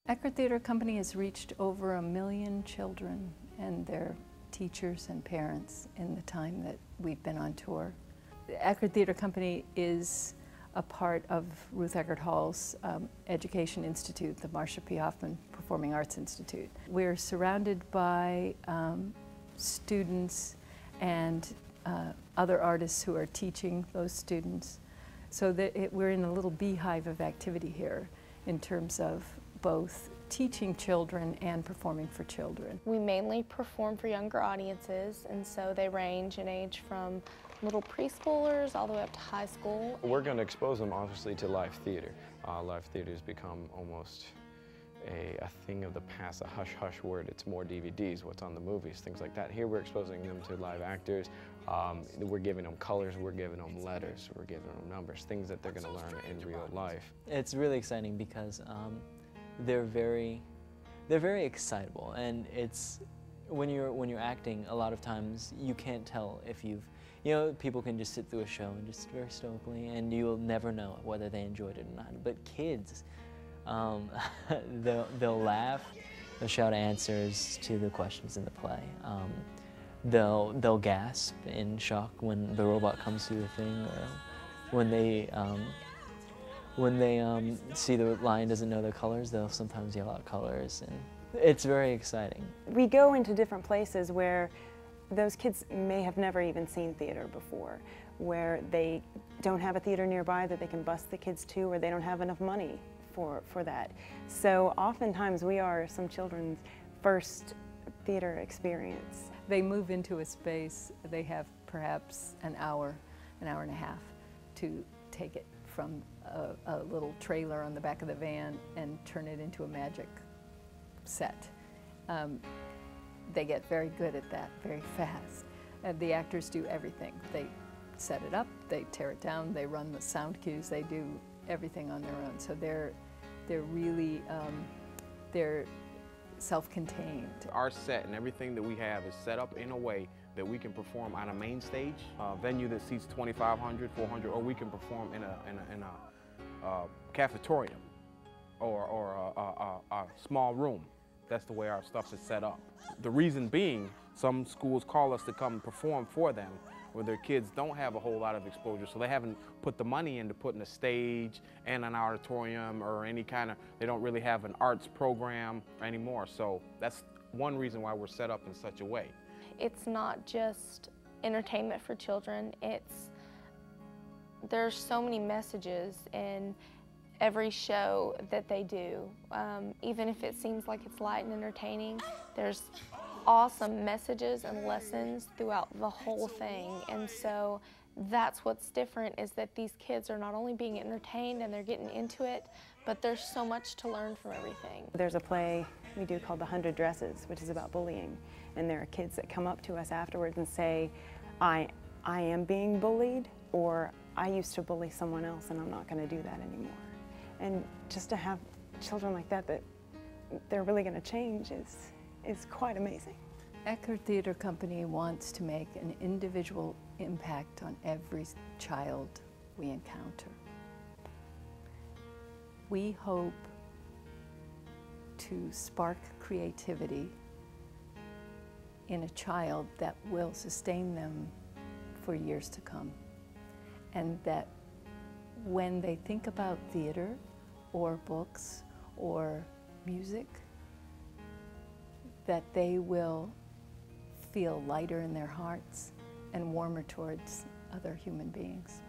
Eckerd Theater Company has reached over 1 million children and their teachers and parents in the time that we've been on tour. The Eckerd Theater Company is a part of Ruth Eckerd Hall's Education Institute, the Marsha P. Hoffman Performing Arts Institute. We're surrounded by students and other artists who are teaching those students. So that we're in a little beehive of activity here in terms of both teaching children and performing for children. We mainly perform for younger audiences, and so they range in age from little preschoolers all the way up to high school. We're going to expose them obviously to live theater. Live theater has become almost a thing of the past, a hush-hush word. It's more DVDs, what's on the movies, things like that. Here we're exposing them to live actors. We're giving them colors, we're giving them letters, we're giving them numbers, things that they're going to learn in real life. It's really exciting because they're very excitable, and it's when you're acting, a lot of times you can't tell if people can just sit through a show and just very stoically, and you'll never know whether they enjoyed it or not. But kids, they'll laugh, they'll shout answers to the questions in the play. They'll gasp in shock when the robot comes through the thing, or when they see the lion doesn't know their colors, they'll sometimes yell out colors, and it's very exciting. We go into different places where those kids may have never even seen theater before, where they don't have a theater nearby that they can bus the kids to, or they don't have enough money for that. So oftentimes we are some children's first theater experience. They move into a space, they have perhaps an hour and a half to take it from a little trailer on the back of the van and turn it into a magic set. They get very good at that very fast. The actors do everything. They set it up, they tear it down, they run the sound cues, they do everything on their own. So they're really, they're self-contained. Our set and everything that we have is set up in a way that we can perform on a main stage, a venue that seats 2,500, 400, or we can perform in a cafeteria or a small room. That's the way our stuff is set up. The reason being, some schools call us to come and perform for them, where their kids don't have a whole lot of exposure, so they haven't put the money into putting a stage and an auditorium or any kind of, they don't really have an arts program anymore. So that's one reason why we're set up in such a way. It's not just entertainment for children, there's so many messages in every show that they do. Even if it seems like it's light and entertaining, there's awesome messages and lessons throughout the whole thing. And so that's what's different, is that these kids are not only being entertained and they're getting into it, but there's so much to learn from everything. There's a play we do called The 100 Dresses, which is about bullying. And there are kids that come up to us afterwards and say, I am being bullied, or I used to bully someone else and I'm not going to do that anymore. And just to have children like that they're really going to change is quite amazing. Eckerd Theater Company wants to make an individual impact on every child we encounter. We hope to spark creativity in a child that will sustain them for years to come, and that when they think about theater or books or music, that they will feel lighter in their hearts and warmer towards other human beings.